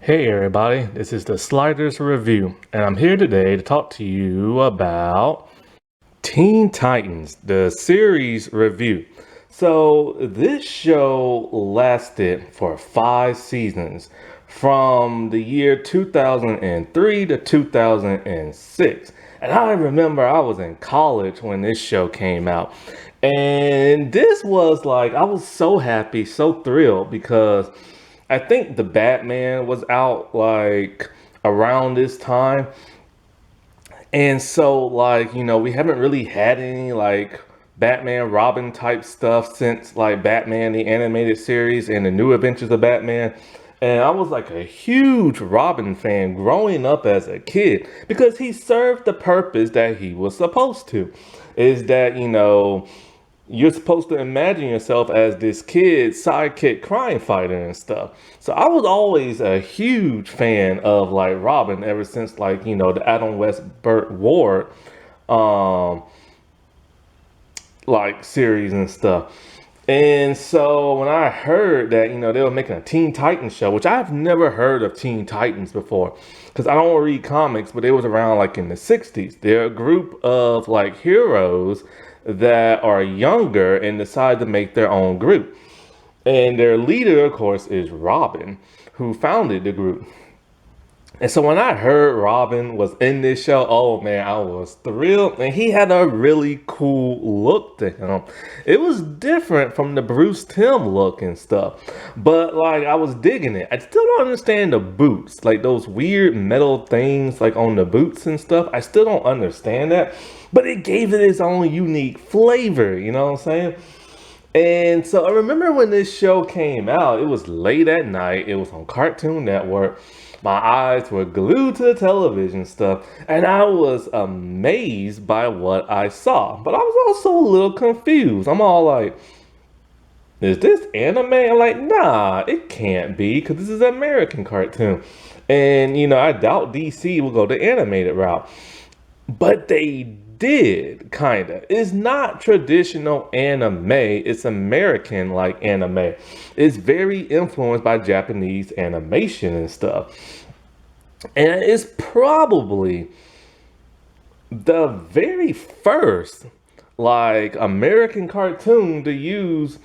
Hey everybody, this is the Sliders Review, and I'm here today to talk to you about Teen Titans, the series review. So, this show lasted for 5 seasons from the year 2003 to 2006. And I remember I was in college when this show came out. And this was like, I was so happy, so thrilled because I think the Batman was out like around this time. And so, like, we haven't really had any like Batman Robin type stuff since like Batman the animated series and the New Adventures of Batman. And I was like a huge Robin fan growing up as a kid because he served the purpose that he was supposed to. Is that, you're supposed to imagine yourself as this kid sidekick crime fighter and stuff. So I was always a huge fan of like Robin ever since like, the Adam West Burt Ward um like series and stuff. And so when I heard that, they were making a Teen Titans show, which I've never heard of Teen Titans before, because I don't read comics, but it was around like in the 60s. They're a group of like heroes that are younger and decide to make their own group. And their leader, of course, is Robin, who founded the group. And so when I heard Robin was in this show, oh man, I was thrilled. And he had a really cool look to him. It was different from the Bruce Timm look and stuff. But like I was digging it. I still don't understand the boots. Like those weird metal things like on the boots and stuff. I still don't understand that. But it gave it its own unique flavor, you know what I'm saying? And so I remember when this show came out, it was late at night. It was on Cartoon Network. My eyes were glued to the television stuff, and I was amazed by what I saw. But I was also a little confused. I'm all like, is this anime? I'm like, nah, it can't be, because this is an American cartoon. And, I doubt DC will go the animated route. But they did, kinda. It's not traditional anime, it's American like anime. It's very influenced by Japanese animation and stuff. And it's probably the very first like American cartoon to use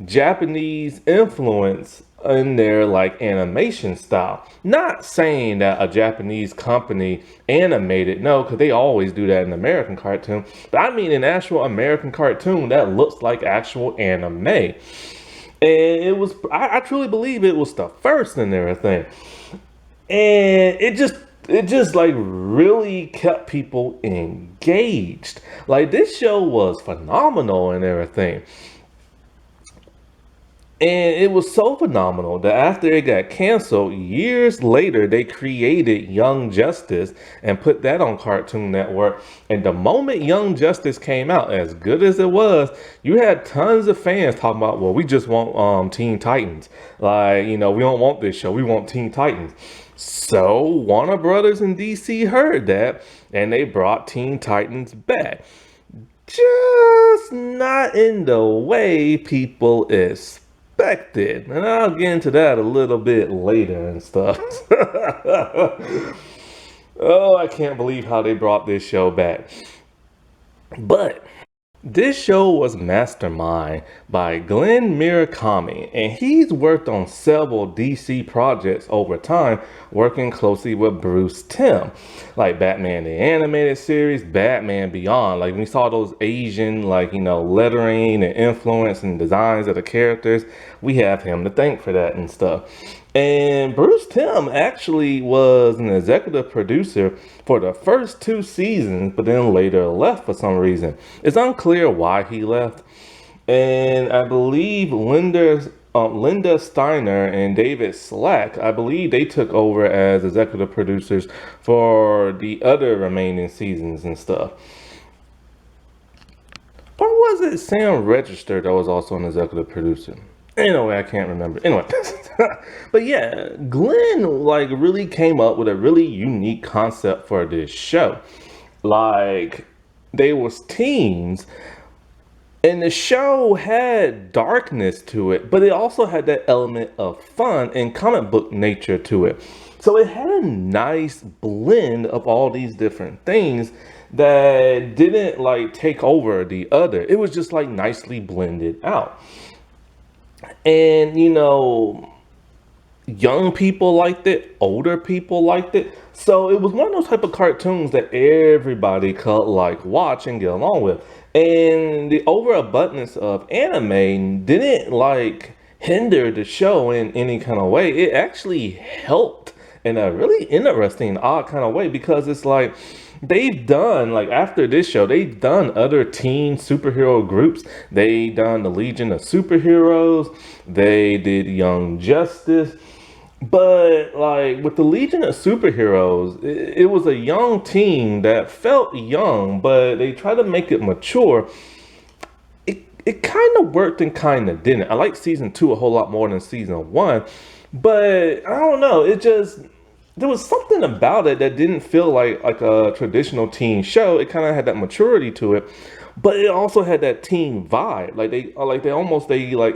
Japanese influence in their like animation style. Not saying that a Japanese company animated, no, because they always do that in American cartoon. But I mean an actual American cartoon that looks like actual anime. And it was, I truly believe it was the first and everything. And it just like really kept people engaged. Like this show was phenomenal and everything. And it was so phenomenal that after it got canceled, years later, they created Young Justice and put that on Cartoon Network. And the moment Young Justice came out, as good as it was, you had tons of fans talking about, well, we just want Teen Titans. Like, we don't want this show. We want Teen Titans. So Warner Brothers and DC heard that and they brought Teen Titans back. Just not in the way people expected. And I'll get into that a little bit later and stuff. Oh, I can't believe how they brought this show back. But this show was masterminded by Glenn Murakami, and he's worked on several DC projects over time, working closely with Bruce Timm, like Batman the Animated Series, Batman Beyond. Like we saw those Asian, lettering and influence and designs of the characters, we have him to thank for that and stuff. And Bruce Timm actually was an executive producer for the first 2 seasons, but then later left for some reason. It's unclear why he left. And I believe Linda Steiner and David Slack, I believe they took over as executive producers for the other remaining seasons and stuff. Or was it Sam Register that was also an executive producer? Anyway, I can't remember. Anyway, but yeah, Glenn like really came up with a really unique concept for this show. Like they was teens And the show had darkness to it, but it also had that element of fun and comic book nature to it. So it had a nice blend of all these different things that didn't like take over the other. It was just like nicely blended out. And young people liked it, older people liked it. So it was one of those type of cartoons that everybody could like watch and get along with. And the overabundance of anime didn't like hinder the show in any kind of way. It actually helped in a really interesting, odd kind of way, because it's like they've done, like after this show, they've done other teen superhero groups. They done the Legion of Superheroes. They did Young Justice. But like with the Legion of Superheroes, it was a young team that felt young, but they tried to make it mature. It kind of worked and kind of didn't. I like season 2 a whole lot more than season 1, but I don't know. It just, there was something about it that didn't feel like a traditional teen show. It kind of had that maturity to it, but it also had that teen vibe. I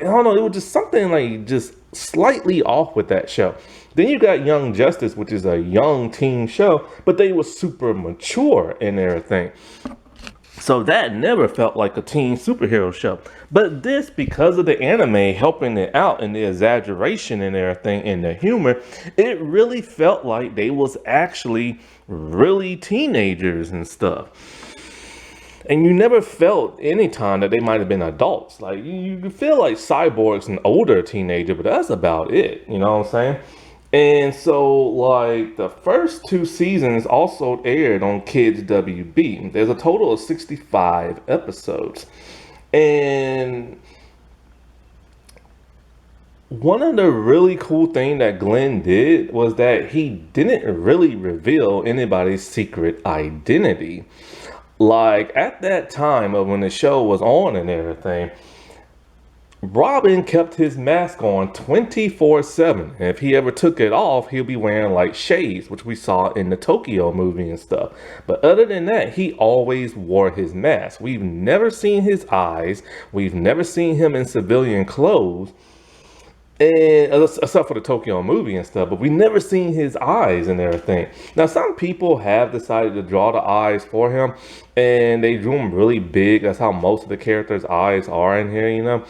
don't know. It was just something like just slightly off with that show. Then you got Young Justice, which is a young teen show, but they were super mature and everything. So that never felt like a teen superhero show. But this, because of the anime helping it out and the exaggeration and everything and the humor, it really felt like they was actually really teenagers and stuff. And you never felt any time that they might have been adults. Like you feel like Cyborg's an older teenager, but that's about it. You know what I'm saying? And so, like, the first 2 seasons also aired on Kids WB. There's a total of 65 episodes. And one of the really cool things that Glenn did was that he didn't really reveal anybody's secret identity. Like, at that time of when the show was on and everything, Robin kept his mask on 24/7. And if he ever took it off, he'll be wearing like shades, which we saw in the Tokyo movie and stuff. But other than that, he always wore his mask. We've never seen his eyes. We've never seen him in civilian clothes. And except for the Tokyo movie and stuff, but we never seen his eyes and everything. Now, some people have decided to draw the eyes for him, and they drew them really big. That's how most of the characters' eyes are in here.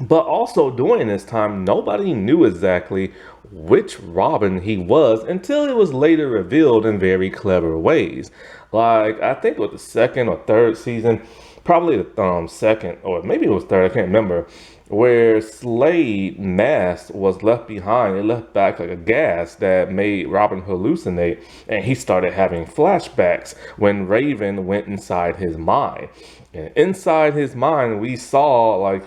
But also during this time, nobody knew exactly which Robin he was until it was later revealed in very clever ways. Like, I think it was the 2nd or 3rd season, probably the second, or maybe it was 3rd, I can't remember, where Slade's mask was left behind. It left back like a gas that made Robin hallucinate, and he started having flashbacks when Raven went inside his mind. And inside his mind, we saw, like,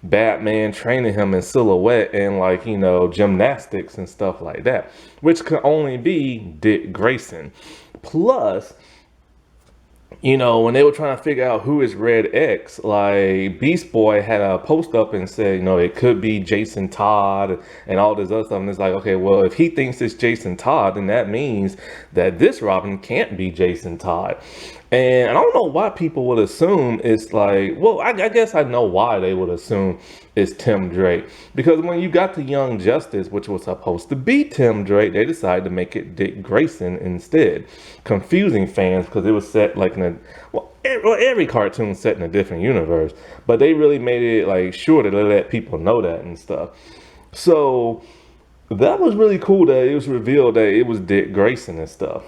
Batman training him in silhouette and gymnastics and stuff like that, which could only be Dick Grayson. Plus, when they were trying to figure out who is Red X, like Beast Boy had a post up and said, it could be Jason Todd and all this other stuff. And it's like, okay, well, if he thinks it's Jason Todd, then that means that this Robin can't be Jason Todd. And I don't know why people would assume it's like, well, I guess I know why they would assume it's Tim Drake. Because when you got the Young Justice, which was supposed to be Tim Drake, they decided to make it Dick Grayson instead. Confusing fans because it was set like every cartoon set in a different universe. But they really made it like sure to let people know that and stuff. So that was really cool that it was revealed that it was Dick Grayson and stuff.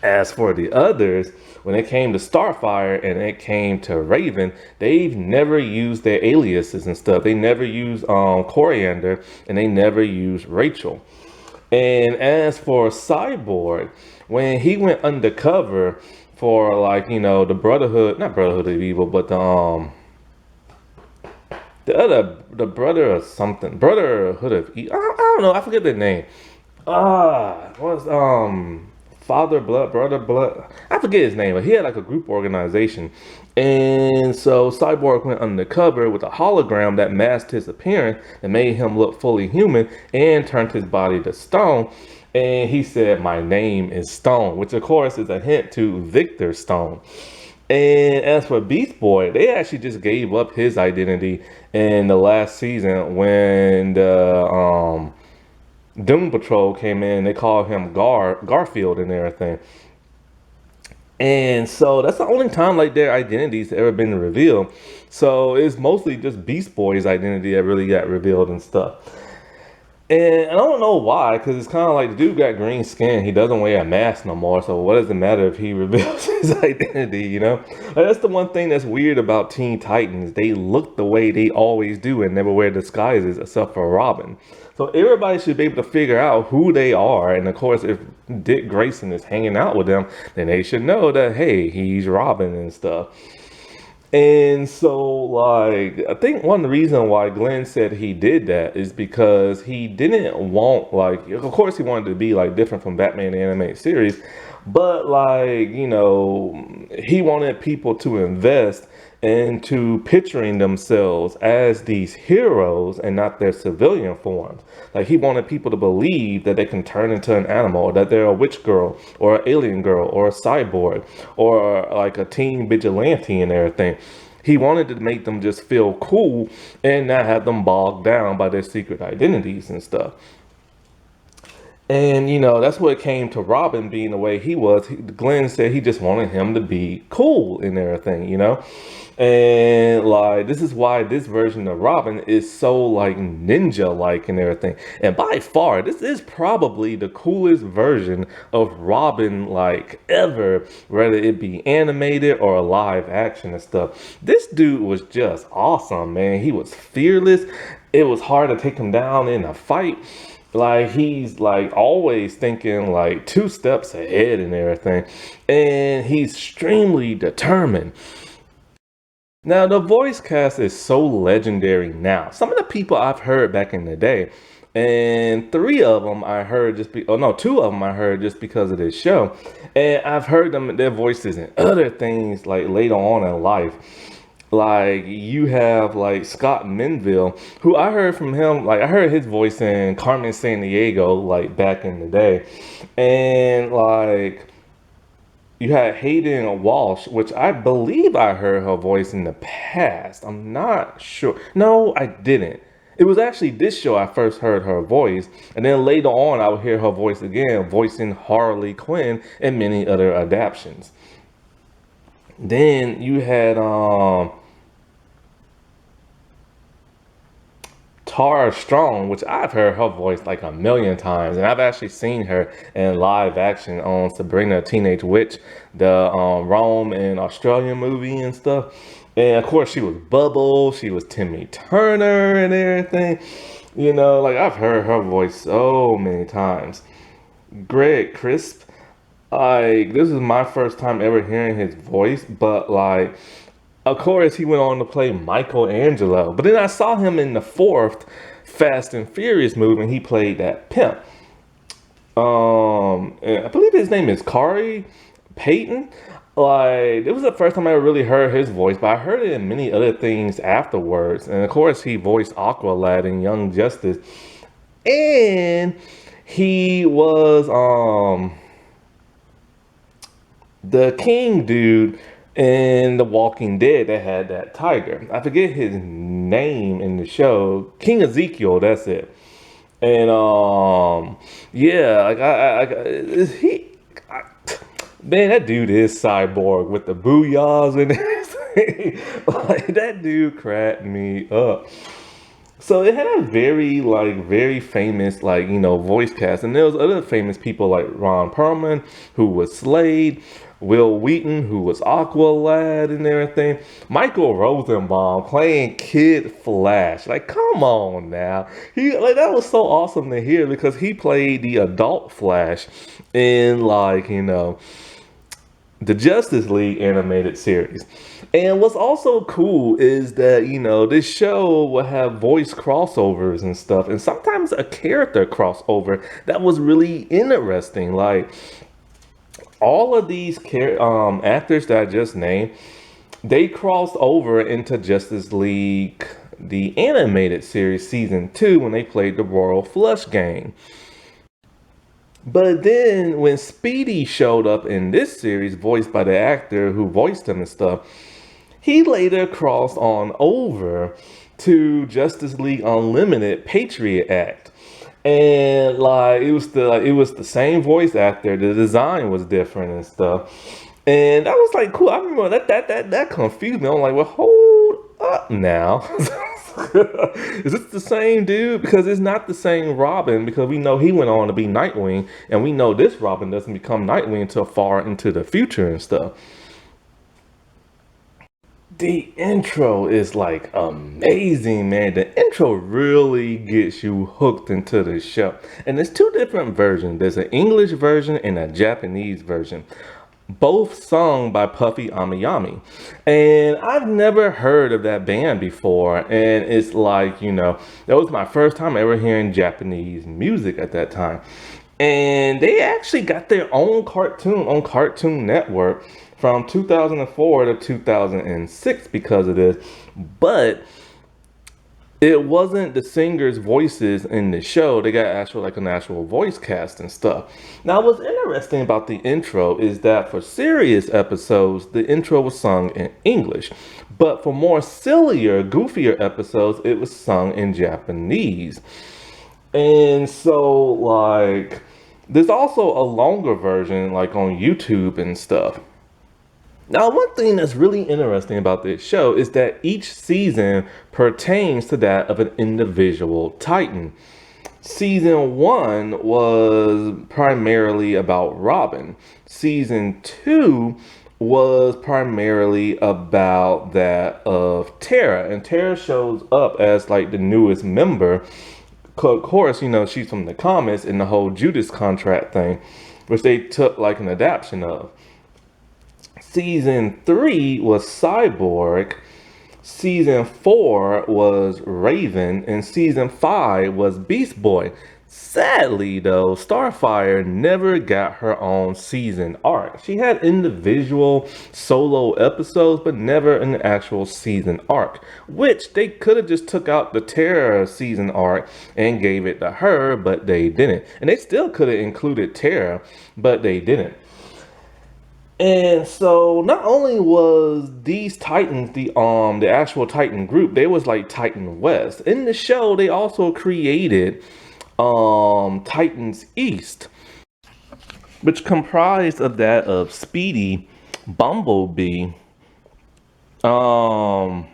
As for the others, when it came to Starfire and it came to Raven, they've never used their aliases and stuff. They never used Koriand'r, and they never used Rachel. And as for Cyborg, when he went undercover for the Brotherhood, not Brotherhood of Evil, but the brother or something, Brotherhood of Evil. I don't know. I forget the name. Father Blood, Brother Blood. I forget his name, but he had like a group organization. And so Cyborg went undercover with a hologram that masked his appearance and made him look fully human and turned his body to stone. And he said, "My name is Stone," which of course is a hint to Victor Stone. And as for Beast Boy, they actually just gave up his identity in the last season when the Doom Patrol came in. They called him Garfield and everything. And so that's the only time like their identities ever been revealed. So it's mostly just Beast Boy's identity that really got revealed and stuff. And I don't know why, because it's kind of like the dude got green skin. He doesn't wear a mask no more. So what does it matter if he reveals his identity, you know? Like, that's the one thing that's weird about Teen Titans. They look the way they always do and never wear disguises except for Robin. So everybody should be able to figure out who they are. And of course, if Dick Grayson is hanging out with them, then they should know that, hey, he's Robin and stuff. And so, like, I think one reason why Glenn said he did that is because he didn't want, like, of course, he wanted to be, like, different from Batman the animated series, but, like, you know, he wanted people to invest into picturing themselves as these heroes and not their civilian forms. Like, he wanted people to believe that they can turn into an animal, that they're a witch girl or an alien girl or a cyborg or like a teen vigilante and everything. He wanted to make them just feel cool and not have them bogged down by their secret identities and stuff. And, you know, that's what came to Robin being the way he was. Glenn said he just wanted him to be cool and everything, you know? And, like, this is why this version of Robin is so, like, ninja-like and everything. And by far, this is probably the coolest version of Robin, like, ever, whether it be animated or live action and stuff. This dude was just awesome, man. He was fearless. It was hard to take him down in a fight. Like, he's like always thinking like 2 steps ahead and everything. And he's extremely determined. Now, the voice cast is so legendary now. Some of the people I've heard back in the day, and 3 of them I heard oh no, 2 of them I heard just because of this show. And I've heard their voices in other things like later on in life. Like, you have like Scott Menville, who I heard from him, like I heard his voice in Carmen Sandiego, like back in the day. And like you had Hayden Walsh, which I believe I heard her voice in the past. I'm not sure. No, I didn't. It was actually this show I first heard her voice. And then later on I would hear her voice again, voicing Harley Quinn and many other adaptations. Then you had Tara Strong, which I've heard her voice like a million times, and I've actually seen her in live action on Sabrina Teenage Witch, the Rome and Australian movie and stuff. And of course, she was Bubble, she was Timmy Turner and everything. You know, like I've heard her voice so many times. Greg Crisp, like this is my first time ever hearing his voice, but like of course, he went on to play Michelangelo. But then I saw him in the 4th Fast and Furious movie, and he played that pimp. And I believe his name is Corey Payton. Like, it was the first time I ever really heard his voice, but I heard it in many other things afterwards. And of course, he voiced Aqualad in Young Justice. And he was the king dude in The Walking Dead that had that tiger. I forget his name in the show. King Ezekiel, that's it. And yeah, like man, that dude is cyborg with the booyahs and everything. Like that dude cracked me up. So it had a very famous, like, you know, voice cast. And there was other famous people like Ron Perlman, who was Slade, Will Wheaton, who was Aqualad and everything. Michael Rosenbaum playing Kid Flash. Like, come on now. That was so awesome to hear because he played the adult Flash in, like, you know, the Justice League animated series. And what's also cool is that, you know, this show will have voice crossovers and stuff, and sometimes a character crossover that was really interesting. Like, all of these actors that I just named, they crossed over into Justice League, the animated series, season 2, when they played the Royal Flush game. But then when Speedy showed up in this series, voiced by the actor who voiced him and stuff, he later crossed on over to Justice League Unlimited Patriot Act. And it was the same voice actor. The design was different and stuff. And that was like cool. I remember that confused me. I'm like, well, hold up now. Is this the same dude? Because it's not the same Robin, because we know he went on to be Nightwing, and we know this Robin doesn't become Nightwing until far into the future and stuff. The intro is like amazing, man. The intro really gets you hooked into the show. And there's two different versions. There's an English version and a Japanese version, both sung by Puffy Amiyami. And I've never heard of that band before. And it's like, that was my first time ever hearing Japanese music at that time. And they actually got their own cartoon on Cartoon Network from 2004 to 2006 because of this. But it wasn't the singers' voices in the show. They got an actual voice cast and stuff. Now, what's interesting about the intro is that for serious episodes, the intro was sung in English. But for more sillier, goofier episodes, it was sung in Japanese. And so, there's also a longer version, on YouTube and stuff. Now, one thing that's really interesting about this show is that each season pertains to that of an individual Titan. Season 1 was primarily about Robin. Season 2 was primarily about that of Tara. And Tara shows up as the newest member. Of course, she's from the comics and the whole Judas contract thing, which they took an adaptation of. Season 3 was Cyborg, Season 4 was Raven, and Season 5 was Beast Boy. Sadly, though, Starfire never got her own season arc. She had individual solo episodes, but never an actual season arc, which they could have just took out the Terra season arc and gave it to her, but they didn't. And they still could have included Terra, but they didn't. And so not only was these Titans the actual Titan group, they was like Titan West. In the show, they also created Titans East, which comprised of that of Speedy, Bumblebee, Aqualad,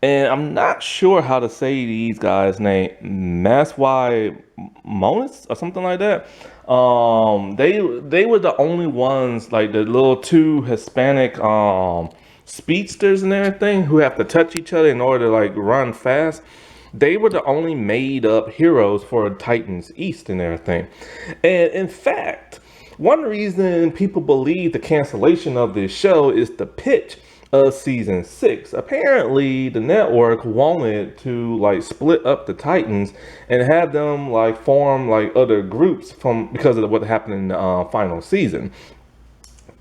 and I'm not sure how to say these guys' name, Maswai Monis or something like that. They were the only ones, the little two Hispanic speedsters and everything, who have to touch each other in order to run fast. They were the only made up heroes for Titans East and everything. And in fact, one reason people believe the cancellation of this show is the pitch of season 6. Apparently, the network wanted to split up the Titans and have them form other groups because of what happened in the final season.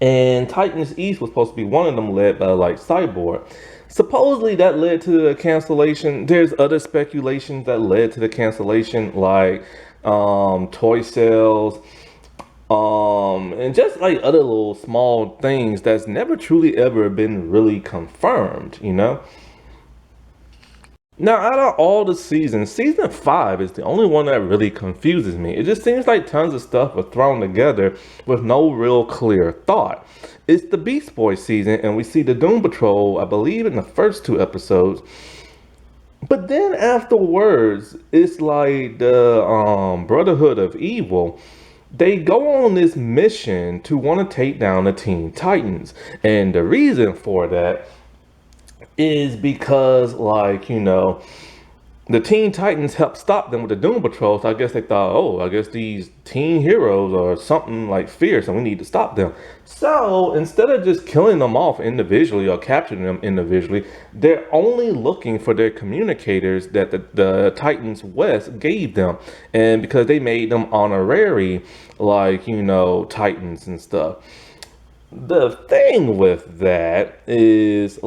And Titans East was supposed to be one of them, led by Cyborg. Supposedly that led to the cancellation. There's other speculations that led to the cancellation, toy sales, and just other little small things that's never truly ever been really confirmed, Now, out of all the seasons, season 5 is the only one that really confuses me. It just seems like tons of stuff was thrown together with no real clear thought. It's the Beast Boy season, and we see the Doom Patrol, I believe, in the first 2 episodes. But then afterwards, it's the Brotherhood of Evil. They go on this mission to want to take down the Teen Titans. And the reason for that is because, the Teen Titans helped stop them with the Doom Patrol. So I guess they thought, I guess these teen heroes are something fierce and we need to stop them. So instead of just killing them off individually or capturing them individually, they're only looking for their communicators that the Titans West gave them. And because they made them honorary, Titans and stuff. The thing with that is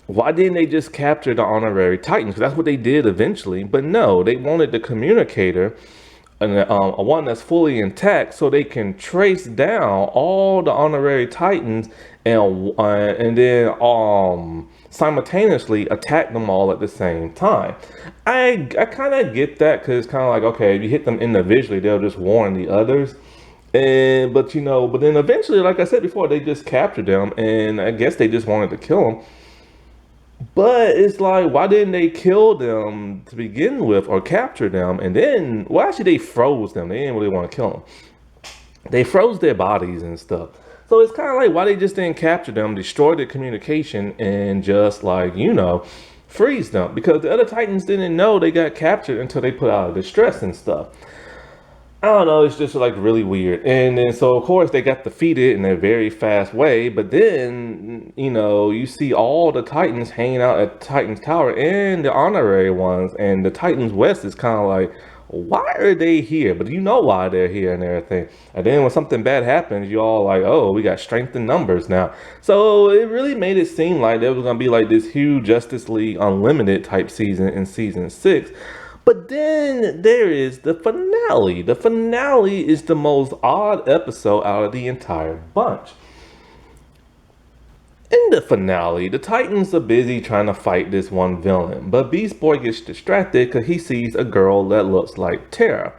Why didn't they just capture the honorary Titans? 'Cause that's what they did eventually. But no, they wanted the communicator, and a one that's fully intact, so they can trace down all the honorary Titans and then simultaneously attack them all at the same time. I kind of get that because it's kind of like, okay, if you hit them individually, they'll just warn the others. And but then eventually, like I said before, they just captured them, and I guess they just wanted to kill them. But it's like, why didn't they kill them to begin with or capture them? And then, well, actually, they froze them. They didn't really want to kill them. They froze their bodies and stuff. So it's kind of like, why they just didn't capture them, destroy their communication, and just like, freeze them. Because the other Titans didn't know they got captured until they put out of distress and stuff. I don't know, it's just like really weird. And then so of course they got defeated in a very fast way, but then you see all the Titans hanging out at Titans Tower and the honorary ones, and the Titans West is kind of like, why are they here? But you know why they're here and everything. And then when something bad happens, you all like, oh, we got strength in numbers now. So it really made it seem like there was gonna be like this huge Justice League Unlimited type season in season 6. But then there is the finale. The finale is the most odd episode out of the entire bunch. In the finale, the Titans are busy trying to fight this one villain, but Beast Boy gets distracted because he sees a girl that looks like Tara.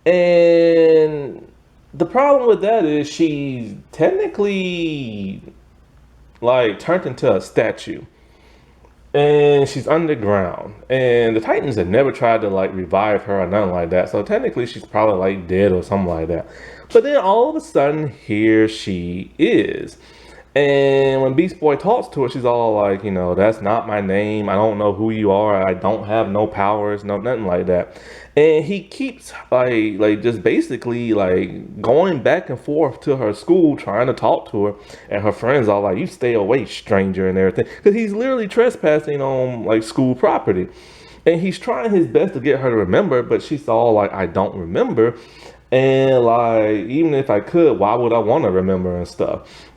And the problem with that is she's technically like turned into a statue. And she's underground, and the Titans have never tried to like revive her or nothing like that, so technically she's probably like dead or something like that. But then all of a sudden, here she is. And when Beast Boy talks to her, she's all like, that's not my name. I don't know who you are. I don't have no powers, no nothing like that. And he keeps like just basically like going back and forth to her school, trying to talk to her. And her friends are like, you stay away, stranger, and everything. Because he's literally trespassing on like school property. And he's trying his best to get her to remember, but she's all like, I don't remember. And like, even if I could, why would I want to remember and stuff?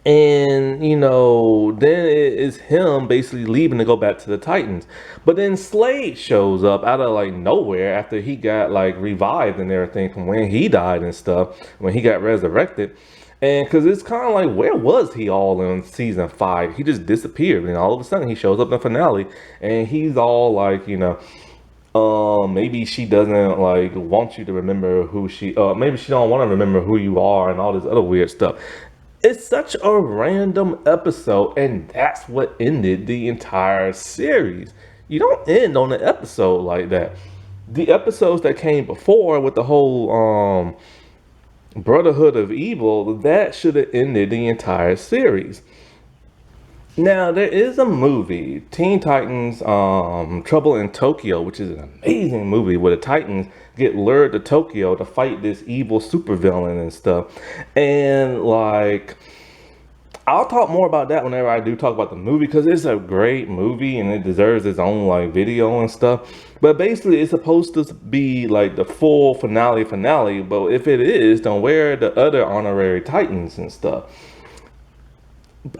And then it is him basically leaving to go back to the Titans. But then Slade shows up out of like nowhere after he got like revived and everything from when he died and stuff, when he got resurrected. And because it's kind of like, where was he all in season 5? He just disappeared, and all of a sudden he shows up in the finale, and he's all like, maybe she doesn't like want you to remember who maybe she don't want to remember who you are and all this other weird stuff. It's such a random episode, and that's what ended the entire series. You don't end on an episode like that. The episodes that came before with the whole Brotherhood of Evil, that should have ended the entire series. Now, there is a movie, Teen Titans Trouble in Tokyo, which is an amazing movie where the Titans get lured to Tokyo to fight this evil supervillain and stuff. And like, I'll talk more about that whenever I do talk about the movie, because it's a great movie and it deserves its own like video and stuff. But basically, it's supposed to be like the full finale. But if it is, then where are the other honorary Titans and stuff?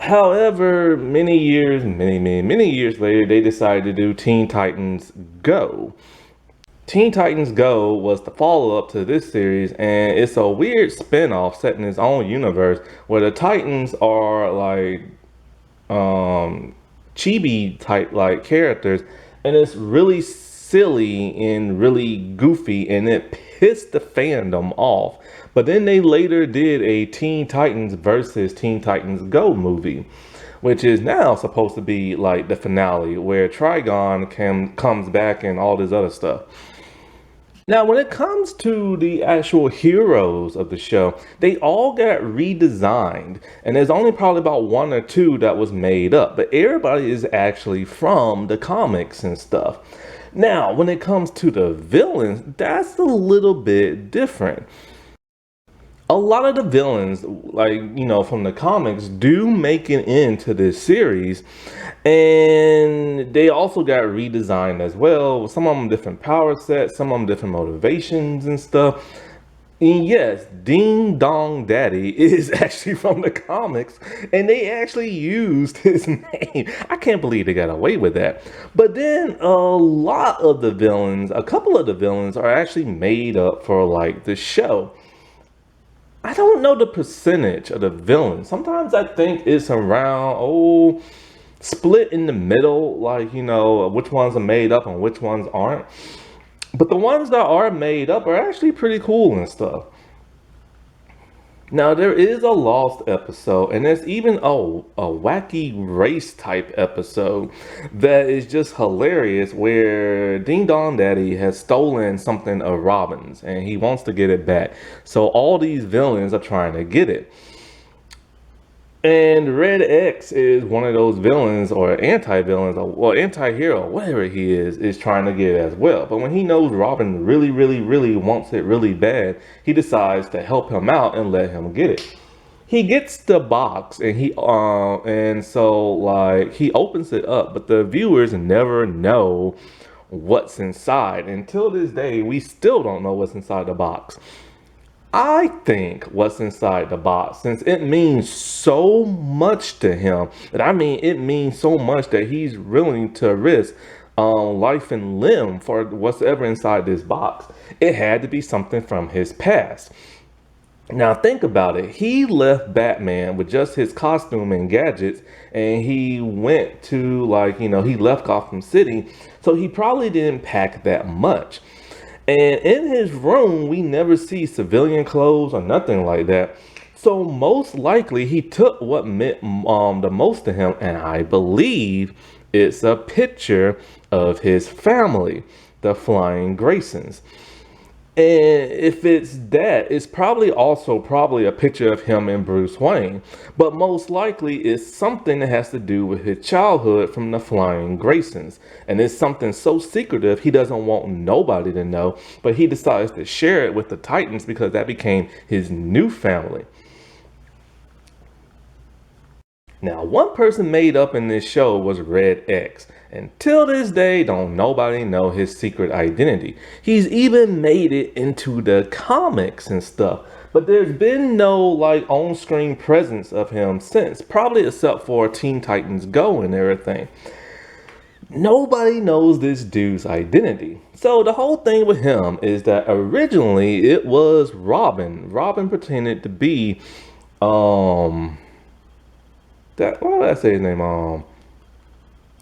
However, many years later, they decided to do Teen Titans Go. Teen Titans Go was the follow-up to this series, and it's a weird spin-off set in its own universe where the Titans are like chibi type like characters, and it's really silly and really goofy, and it pissed the fandom off. But then they later did a Teen Titans versus Teen Titans Go movie, which is now supposed to be like the finale where Trigon comes back and all this other stuff. Now, when it comes to the actual heroes of the show, they all got redesigned, and there's only probably about 1 or 2 that was made up, but everybody is actually from the comics and stuff. Now, when it comes to the villains, that's a little bit different. A lot of the villains, like, from the comics do make it into this series, and they also got redesigned as well. Some of them different power sets, some of them different motivations and stuff. And yes, Ding Dong Daddy is actually from the comics, and they actually used his name. I can't believe they got away with that. But then a couple of the villains are actually made up for like the show. I don't know the percentage of the villains. Sometimes I think it's around, split in the middle, like, which ones are made up and which ones aren't. But the ones that are made up are actually pretty cool and stuff. Now there is a lost episode, and there's even a wacky race type episode that is just hilarious, where Ding Dong Daddy has stolen something of Robin's, and he wants to get it back. So all these villains are trying to get it. And Red X is one of those villains or anti-villains, or well, anti-hero, whatever he is trying to get it as well. But when he knows Robin really, really, really wants it really bad, he decides to help him out and let him get it. He gets the box and he opens it up, but the viewers never know what's inside. Until this day, we still don't know what's inside the box. I think what's inside the box, since it means so much to him, it means so much that he's willing to risk life and limb for whatever inside this box. It had to be something from his past. Now think about it. He left Batman with just his costume and gadgets, and he went to he left Gotham City, so he probably didn't pack that much. And in his room, we never see civilian clothes or nothing like that. So most likely he took what meant the most to him, and I believe it's a picture of his family, the Flying Graysons. And if it's that, it's probably a picture of him and Bruce Wayne. But most likely it's something that has to do with his childhood from the Flying Graysons. And it's something so secretive he doesn't want nobody to know. But he decides to share it with the Titans because that became his new family. Now, one person made up in this show was Red X. Until this day, don't nobody know his secret identity. He's even made it into the comics and stuff. But there's been no on-screen presence of him since, probably except for Teen Titans Go and everything. Nobody knows this dude's identity. So the whole thing with him is that originally it was Robin. Robin pretended to be what did I say his name?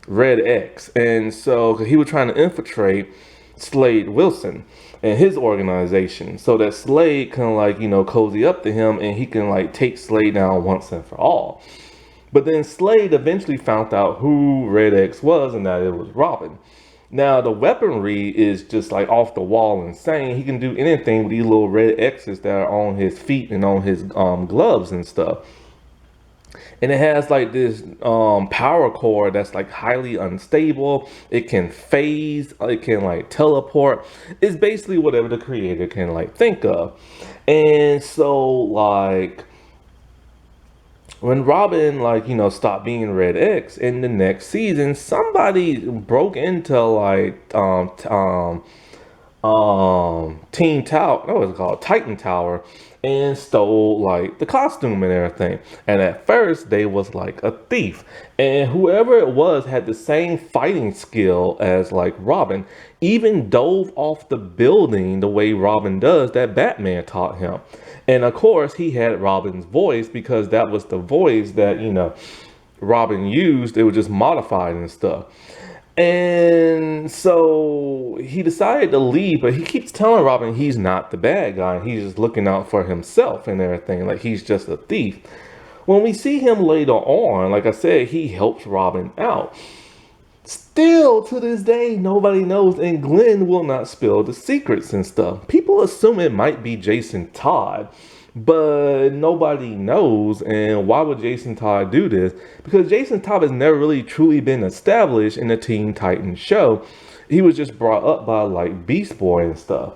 Red X. And so he was trying to infiltrate Slade Wilson and his organization so that Slade can cozy up to him and he can take Slade down once and for all. But then Slade eventually found out who Red X was and that it was Robin. Now the weaponry is just off the wall insane. He can do anything with these little red X's that are on his feet and on his gloves and stuff. And it has this power core that's highly unstable. It can phase, it can teleport. It's basically whatever the creator can think of. And so when Robin stopped being Red X in the next season, somebody broke into Titan Tower, and stole the costume and everything. And at first they was a thief, and whoever it was had the same fighting skill as Robin, even dove off the building the way Robin does that Batman taught him. And of course he had Robin's voice because that was the voice that Robin used. It was just modified and stuff. And so he decided to leave, but he keeps telling Robin he's not the bad guy. He's just looking out for himself and everything. He's just a thief. When we see him later on, like I said, he helps Robin out. Still to this day, nobody knows, and Glenn will not spill the secrets and stuff. People assume it might be Jason Todd, but nobody knows. And why would Jason Todd do this? Because Jason Todd has never really truly been established in the Teen Titans show. He was just brought up by Beast Boy and stuff.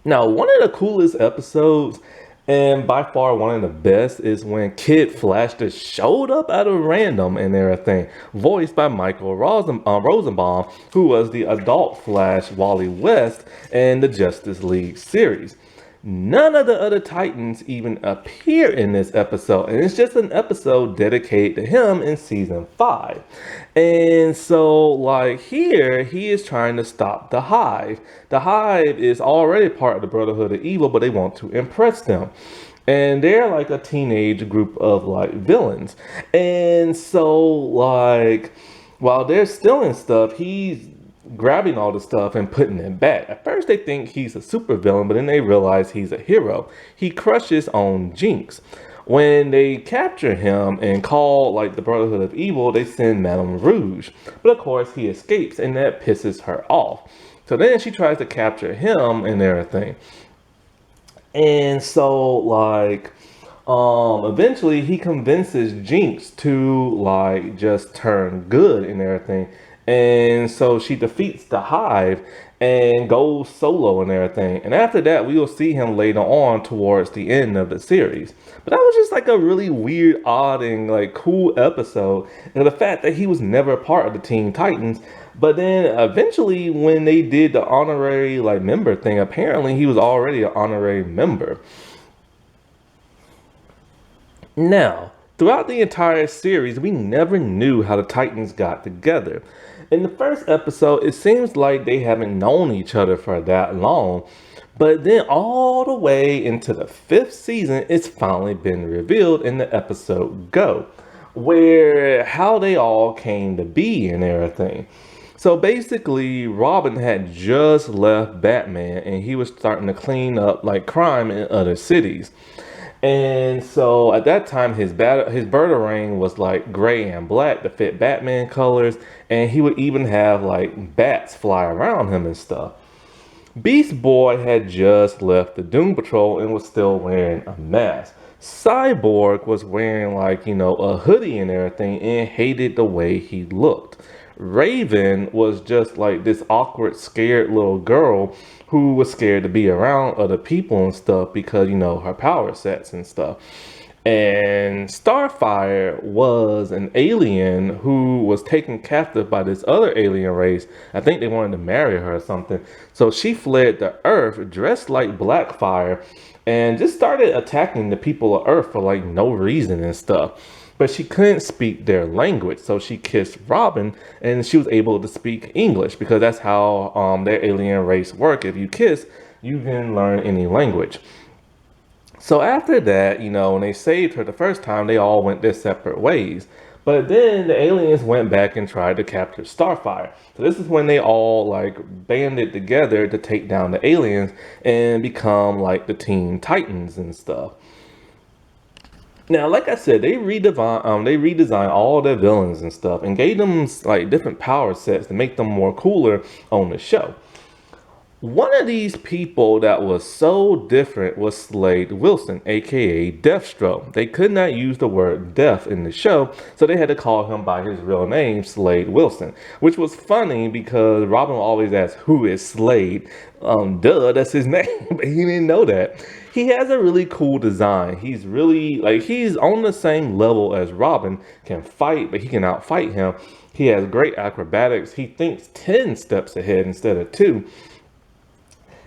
Now, one of the coolest episodes, and by far one of the best, is when Kid Flash just showed up out of random and everything, voiced by Michael Rosenbaum, who was the adult Flash Wally West in the Justice League series. None of the other Titans even appear in this episode, and it's just an episode dedicated to him in season 5. And so, like, here, he is trying to stop the Hive. The Hive is already part of the Brotherhood of Evil, but they want to impress them. And they're like a teenage group of like villains. And so, like, while they're stealing stuff, he's grabbing all the stuff and putting it back. At first they think he's a supervillain, but then they realize he's a hero. He crushes on Jinx. When they capture him and call like the Brotherhood of Evil, they send Madame Rouge. But of course he escapes, and that pisses her off. So then she tries to capture him and everything. And so like eventually he convinces Jinx to like just turn good and everything. And so she defeats the Hive and goes solo and everything. And after that, we will see him later on towards the end of the series. But that was just like a really weird, odd, and like cool episode. And the fact that he was never part of the Teen Titans. But then eventually when they did the honorary like member thing, apparently he was already an honorary member. Now, throughout the entire series, we never knew how the Titans got together. In the first episode, it seems like they haven't known each other for that long. But then all the way into the 5th season, it's finally been revealed in the episode Go, where how they all came to be and everything. So basically, Robin had just left Batman and he was starting to clean up like crime in other cities. And so at that time, his Batarang was like gray and black to fit Batman colors. And he would even have like bats fly around him and stuff. Beast Boy had just left the Doom Patrol and was still wearing a mask. Cyborg was wearing like, you know, a hoodie and everything and hated the way he looked. Raven was just like this awkward, scared little girl who was scared to be around other people and stuff because, you know, her power sets and stuff. And Starfire was an alien who was taken captive by this other alien race. I think they wanted to marry her or something. So she fled to Earth dressed like Blackfire and just started attacking the people of Earth for like no reason and stuff. But she couldn't speak their language, so she kissed Robin, and she was able to speak English because that's how their alien race work. If you kiss, you can learn any language. So after that, you know, when they saved her the first time, they all went their separate ways. But then the aliens went back and tried to capture Starfire. So this is when they all like banded together to take down the aliens and become like the Teen Titans and stuff. Now, like I said, they redesigned all their villains and stuff and gave them like different power sets to make them more cooler on the show. One of these people that was so different was Slade Wilson, aka Deathstroke. They could not use the word death in the show, so they had to call him by his real name, Slade Wilson, which was funny because Robin always asked, who is Slade? Duh, that's his name, but he didn't know that. He has a really cool design. He's really, like, he's on the same level as Robin, can fight, but he can outfight him. He has great acrobatics. He thinks 10 steps ahead instead of 2.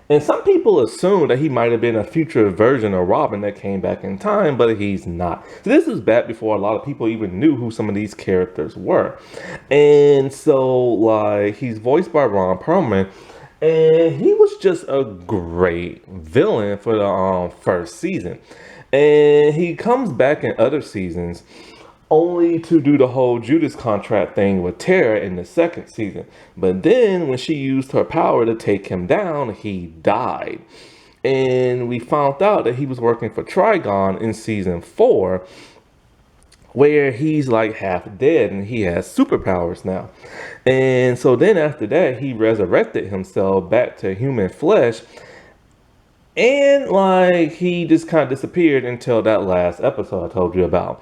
And some people assume that he might have been a future version of Robin that came back in time, but he's not. So this was back before a lot of people even knew who some of these characters were. And so, like, he's voiced by Ron Perlman, and he was just a great villain for the first season. And he comes back in other seasons only to do the whole Judas contract thing with Tara in the second season. But then when she used her power to take him down, he died. And we found out that he was working for Trigon in season 4, where he's like half dead and he has superpowers now. And so then after that, he resurrected himself back to human flesh. And like he just kind of disappeared until that last episode I told you about.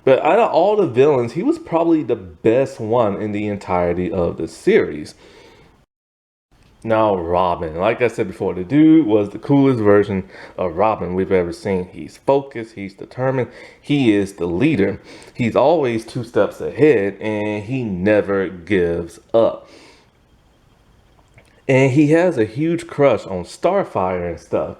But out of all the villains, he was probably the best one in the entirety of the series. Now, Robin. Like I said before, the dude was the coolest version of Robin we've ever seen. He's focused, he's determined, he is the leader. He's always 2 steps ahead, and he never gives up. and he has a huge crush on Starfire and stuff.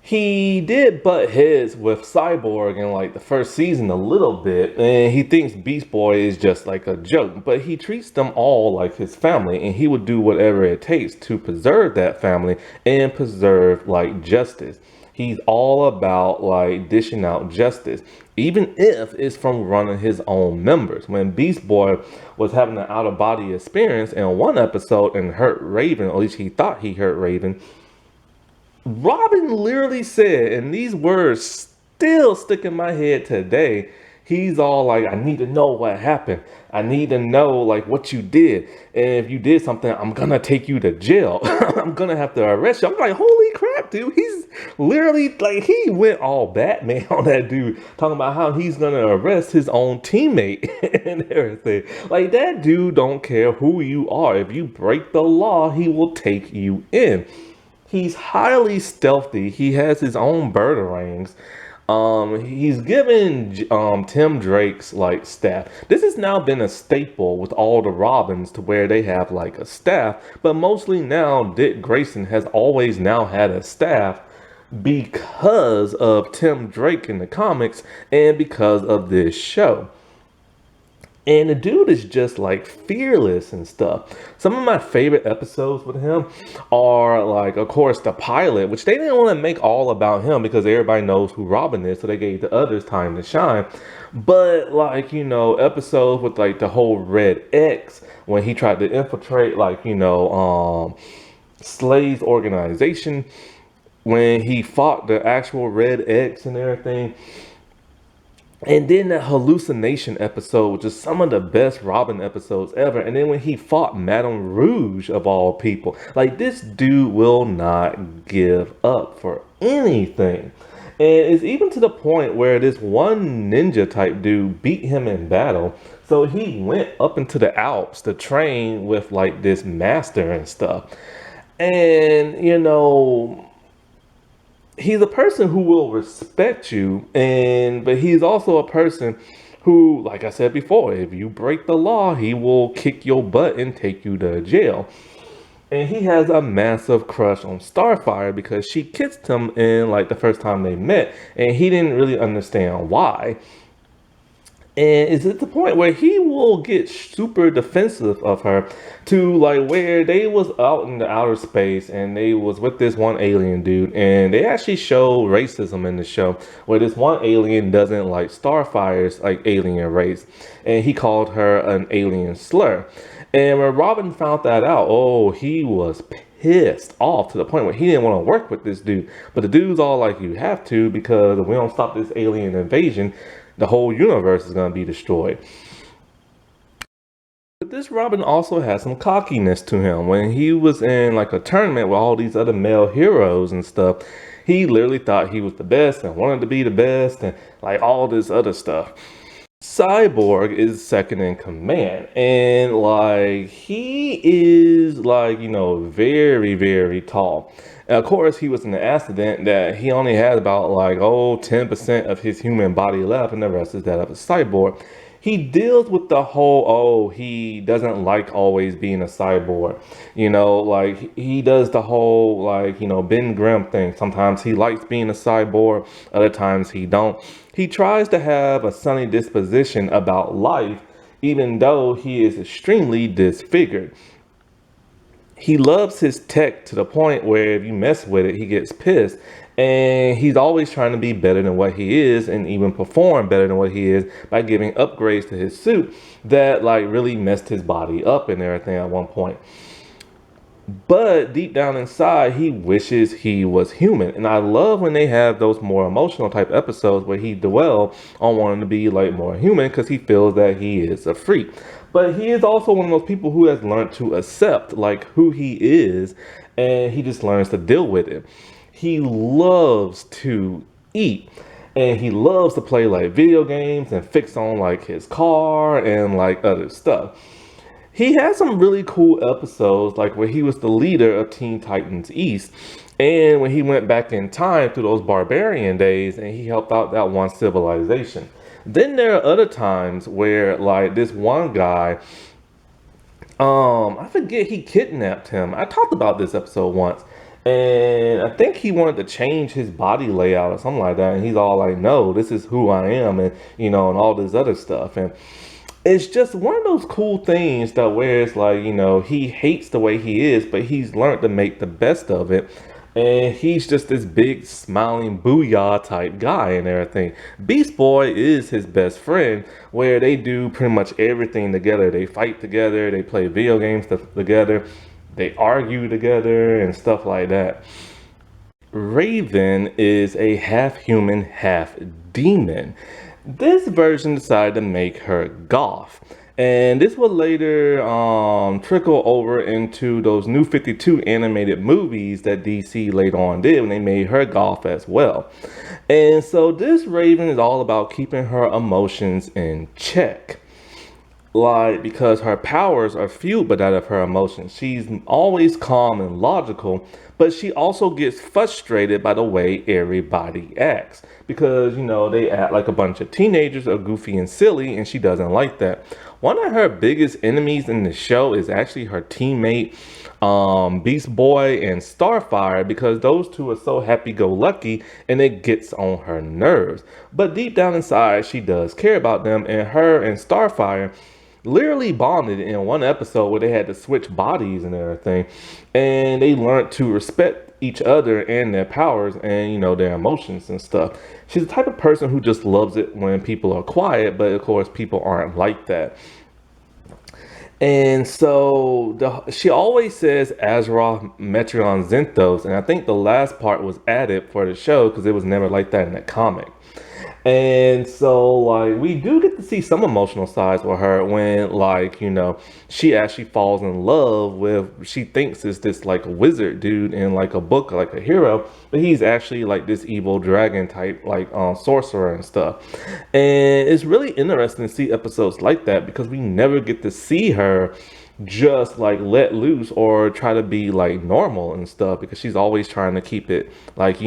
He did butt heads with Cyborg in like the first season a little bit, and he thinks Beast Boy is just like a joke, but he treats them all like his family, and he would do whatever it takes to preserve that family and preserve like justice. He's all about like dishing out justice, even if it's from running his own members. When Beast Boy was having an out of body experience in one episode and hurt Raven, or at least he thought he hurt Raven, Robin literally said, and these words still stick in my head today. He's all like, I need to know what happened. I need to know like what you did. And if you did something, I'm gonna take you to jail. I'm gonna have to arrest you. I'm like, holy crap, dude. He's literally like, he went all Batman on that dude, talking about how he's gonna arrest his own teammate and everything. Like, that dude don't care who you are. If you break the law, he will take you in. He's highly stealthy. He has his own batarangs. He's given Tim Drake's like staff. This has now been a staple with all the Robins to where they have like a staff, but mostly now Dick Grayson has always now had a staff because of Tim Drake in the comics and because of this show. And the dude is just like fearless and stuff. Some of my favorite episodes with him are like, of course, the pilot, which they didn't want to make all about him because everybody knows who Robin is, so they gave the others time to shine. But like, you know, episodes with like the whole Red X when he tried to infiltrate like, you know, Slade's organization, when he fought the actual Red X and everything. And then that hallucination episode, which is some of the best Robin episodes ever. And then when he fought Madame Rouge, of all people, like, this dude will not give up for anything. And it's even to the point where this one ninja type dude beat him in battle. So he went up into the Alps to train with like this master and stuff. And, you know, he's a person who will respect you, but he's also a person who, like I said before, if you break the law, he will kick your butt and take you to jail. And he has a massive crush on Starfire because she kissed him in like the first time they met, and he didn't really understand why. And it's at the point where he will get super defensive of her, to like where they was out in the outer space and they was with this one alien dude, and they actually show racism in the show where this one alien doesn't like Starfire's like alien race, and he called her an alien slur. And when Robin found that out, oh, he was pissed off to the point where he didn't want to work with this dude. But the dude's all like, you have to, because if we don't stop this alien invasion, the whole universe is going to be destroyed. But this Robin also has some cockiness to him. When he was in like a tournament with all these other male heroes and stuff, he literally thought he was the best and wanted to be the best and like all this other stuff. Cyborg is second in command, and like he is like, you know, very, very tall. And of course, he was in an accident that he only had about like 10% of his human body left, and the rest is that of a cyborg. He deals with the whole, he doesn't like always being a cyborg. You know, like he does the whole like, you know, Ben Grimm thing. Sometimes he likes being a cyborg, other times he don't. He tries to have a sunny disposition about life, even though he is extremely disfigured. He loves his tech to the point where if you mess with it, he gets pissed. And he's always trying to be better than what he is and even perform better than what he is by giving upgrades to his suit that like really messed his body up and everything at one point. But deep down inside, he wishes he was human. And I love when they have those more emotional type episodes where he dwells on wanting to be like more human because he feels that he is a freak. But he is also one of those people who has learned to accept like who he is, and he just learns to deal with it. He loves to eat, and he loves to play like video games and fix on like his car and like other stuff. He had some really cool episodes, like where he was the leader of Teen Titans East, and when he went back in time through those barbarian days and he helped out that one civilization. Then there are other times where like this one guy, I forget, he kidnapped him. I talked about this episode once. And I think he wanted to change his body layout or something like that. And he's all like, no, this is who I am, and and all this other stuff. And it's just one of those cool things that where it's like, he hates the way he is, but he's learned to make the best of it. And he's just this big smiling booyah type guy and everything. Beast Boy is his best friend, where they do pretty much everything together. They fight together, they play video games together, they argue together and stuff like that. Raven is a half human, half demon. This version decided to make her goth. And this will later trickle over into those new 52 animated movies that DC later on did when they made her goth as well. And so this Raven is all about keeping her emotions in check. Like, because her powers are fueled by that of her emotions. She's always calm and logical, but she also gets frustrated by the way everybody acts. Because, they act like a bunch of teenagers are goofy and silly, and she doesn't like that. One of her biggest enemies in the show is actually her teammate, Beast Boy and Starfire, because those two are so happy-go-lucky, and it gets on her nerves. But deep down inside, she does care about them, and her and Starfire literally bonded in one episode where they had to switch bodies and everything, and they learned to respect each other and their powers and their emotions and stuff. She's the type of person who just loves it when people are quiet, but of course people aren't like that. And so she always says Azeroth, Metreon, Zenthos, and I think the last part was added for the show because it was never like that in the comic. And so, like, we do get to see some emotional sides with her when, like, she actually falls in love with, she thinks is this, like, wizard dude in, like, a book, like a hero, but he's actually, like, this evil dragon type, like, sorcerer and stuff. And it's really interesting to see episodes like that because we never get to see her just, like, let loose or try to be, like, normal and stuff because she's always trying to keep it, like,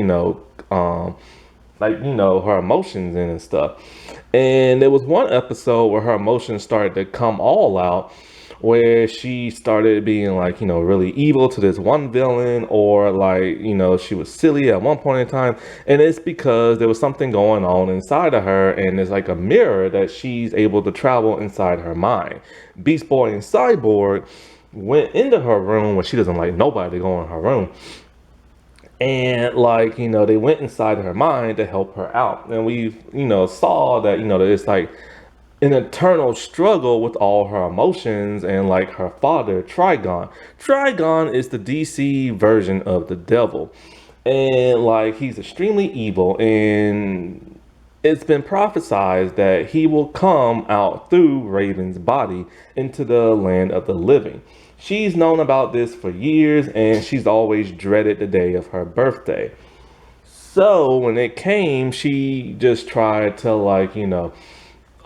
her emotions in and stuff. And there was one episode where her emotions started to come all out, where she started being like, really evil to this one villain, or like, she was silly at one point in time. And it's because there was something going on inside of her, and there's like a mirror that she's able to travel inside her mind. Beast Boy and Cyborg went into her room when she doesn't like nobody to go in her room. And like, they went inside her mind to help her out. And we, saw that, that it's like an eternal struggle with all her emotions and like her father, Trigon. Trigon is the DC version of the devil. And like, he's extremely evil, and it's been prophesied that he will come out through Raven's body into the land of the living. She's known about this for years, and she's always dreaded the day of her birthday. So when it came, she just tried to like,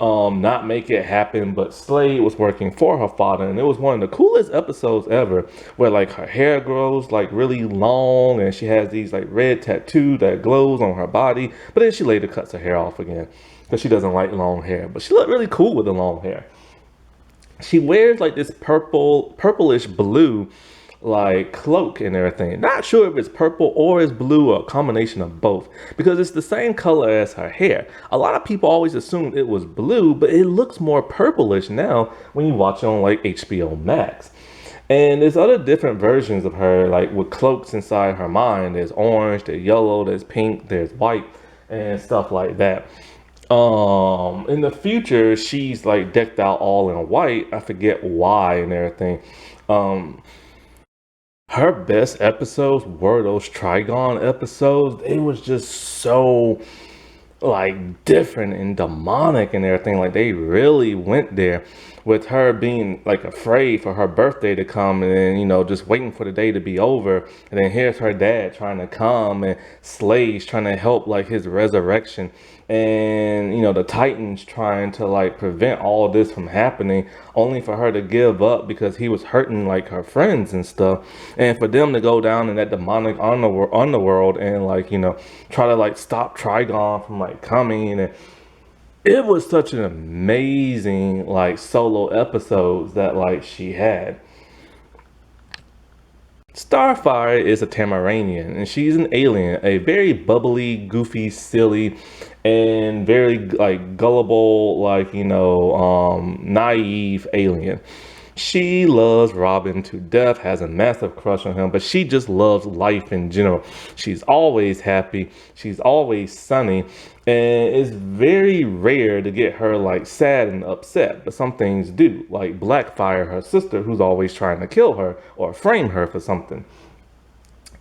not make it happen, but Slade was working for her father, and it was one of the coolest episodes ever, where like her hair grows like really long, and she has these like red tattoo that glows on her body, but then she later cuts her hair off again because she doesn't like long hair, but she looked really cool with the long hair. She wears like this purplish blue like cloak and everything. Not sure if it's purple or it's blue or a combination of both, because it's the same color as her hair. A lot of people always assumed it was blue, but it looks more purplish now when you watch it on like HBO Max. And there's other different versions of her, like with cloaks inside her mind. There's orange, there's yellow, there's pink, there's white, and stuff like that. In the future, she's like decked out all in white. I forget why and everything. Her best episodes were those Trigon episodes. It was just so like different and demonic and everything. Like they really went there with her being like afraid for her birthday to come, and then, just waiting for the day to be over. And then here's her dad trying to come, and Slade's trying to help like his resurrection, and the Titans trying to like prevent all of this from happening, only for her to give up because he was hurting like her friends and stuff, and for them to go down in that demonic underworld and like try to like stop Trigon from like coming. And It was such an amazing like solo episodes that like she had. Starfire is a Tamaranian, and she's an alien, a very bubbly, goofy, silly, and very like gullible, like naive alien. She loves Robin to death, has a massive crush on him, but she just loves life in general. She's always happy, she's always sunny, and it's very rare to get her like sad and upset, but some things do, like Blackfire, her sister, who's always trying to kill her or frame her for something.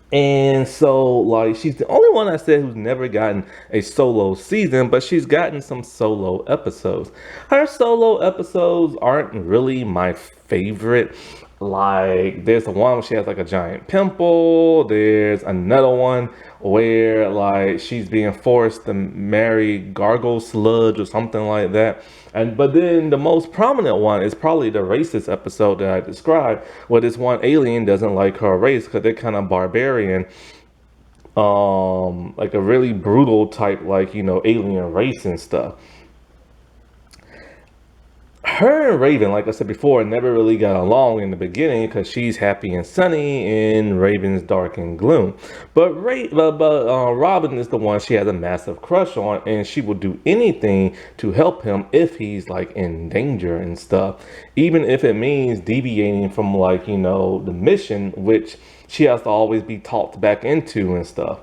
And so, like, she's the only one I said who's never gotten a solo season, but she's gotten some solo episodes. Her solo episodes aren't really my favorite. Like, there's the one where she has like a giant pimple. There's another one where like she's being forced to marry Gargle Sludge or something like that. But then the most prominent one is probably the racist episode that I described, where this one alien doesn't like her race because they're kind of barbarian, like a really brutal type, like alien race and stuff. Her and Raven, like I said before, never really got along in the beginning because she's happy and sunny and Raven's dark and gloom. But Robin is the one she has a massive crush on, and she will do anything to help him if he's like in danger and stuff, even if it means deviating from like the mission, which she has to always be talked back into and stuff.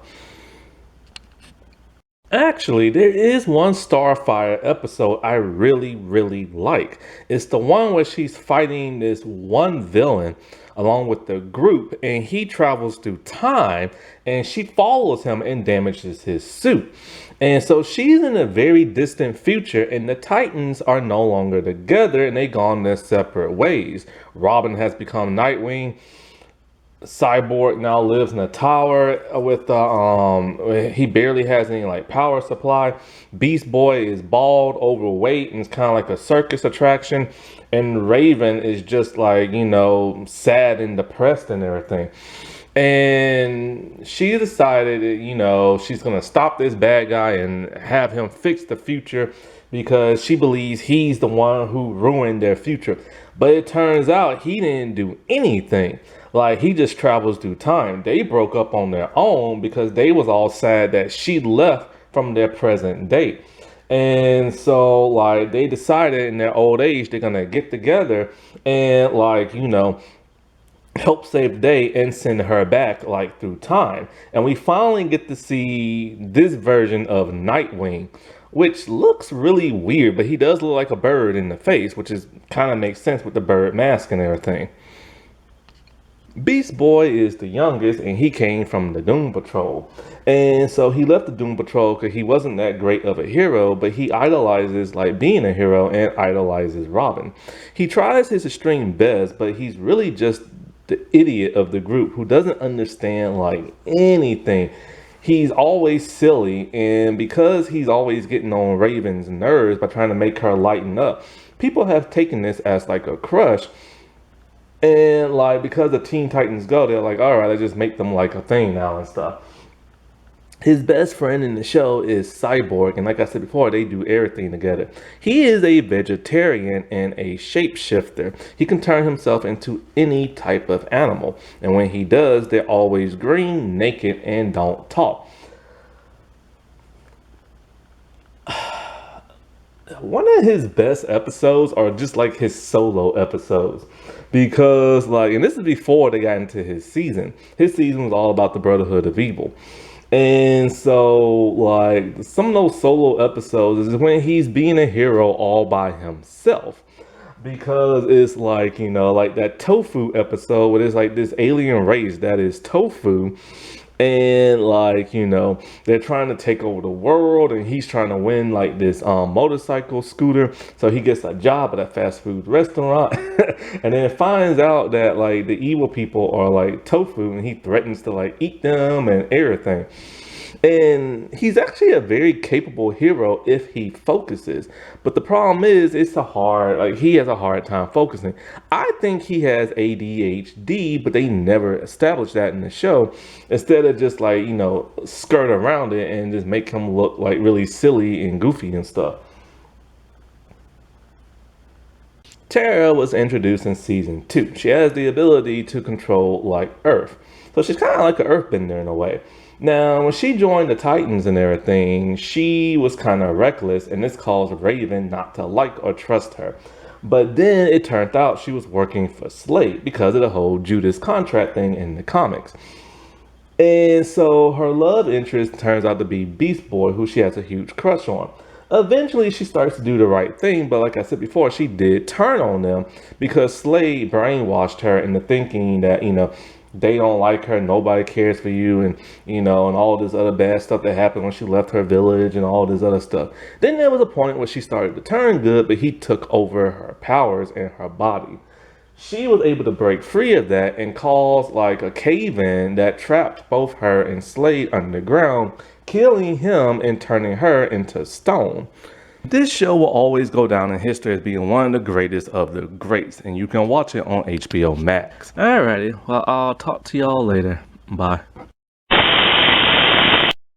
Actually, there is one Starfire episode I really, really like. It's the one where she's fighting this one villain along with the group, and he travels through time, and she follows him and damages his suit. And so she's in a very distant future, and the Titans are no longer together, and they gone their separate ways. Robin has become Nightwing. Cyborg now lives in a tower with he barely has any like power supply. Beast Boy is bald, overweight, and it's kind of like a circus attraction. And Raven is just like sad and depressed and everything. And she decided that, she's gonna stop this bad guy and have him fix the future because she believes he's the one who ruined their future. But it turns out he didn't do anything. Like, he just travels through time. They broke up on their own because they was all sad that she left from their present date. And so, like, they decided in their old age they're gonna get together and, like, help save the day and send her back, like, through time. And we finally get to see this version of Nightwing, which looks really weird, but he does look like a bird in the face, which is kind of makes sense with the bird mask and everything. Beast Boy is the youngest, and he came from the Doom Patrol. And so he left the Doom Patrol because he wasn't that great of a hero, but he idolizes like being a hero and idolizes Robin. He tries his extreme best, but he's really just the idiot of the group who doesn't understand like anything. He's always silly, and because he's always getting on Raven's nerves by trying to make her lighten up, people have taken this as like a crush. And like because the Teen Titans Go, they're like, all right, let's just make them like a thing now and stuff. His best friend in the show is Cyborg, and like I said before, they do everything together. He is a vegetarian and a shapeshifter. He can turn himself into any type of animal, and when he does, they're always green, naked, and don't talk. One of his best episodes are just like his solo episodes because like, and this is before they got into his season. His season was all about the Brotherhood of Evil. And so like some of those solo episodes is when he's being a hero all by himself, because it's like, like that tofu episode where there's like this alien race that is tofu. And like, they're trying to take over the world, and he's trying to win like this motorcycle scooter. So he gets a job at a fast food restaurant and then finds out that like the evil people are like tofu, and he threatens to like eat them and everything. And he's actually a very capable hero if he focuses. But the problem is, he has a hard time focusing. I think he has ADHD, but they never established that in the show. Instead of just like, skirt around it and just make him look like really silly and goofy and stuff. Terra was introduced in season 2. She has the ability to control like Earth. So she's kind of like an earthbender in a way. Now, when she joined the Titans and everything, she was kind of reckless, and this caused Raven not to like or trust her. But then it turned out she was working for Slade because of the whole Judas contract thing in the comics. And so her love interest turns out to be Beast Boy, who she has a huge crush on. Eventually, she starts to do the right thing, but like I said before, she did turn on them because Slade brainwashed her into thinking that, they don't like her, nobody cares for you, and all this other bad stuff that happened when she left her village and all this other stuff. Then there was a point where she started to turn good, but he took over her powers and her body. She was able to break free of that and cause like a cave-in that trapped both her and Slade underground, killing him and turning her into stone. This show will always go down in history as being one of the greatest of the greats, and you can watch it on HBO Max. Alrighty, well, I'll talk to y'all later. Bye.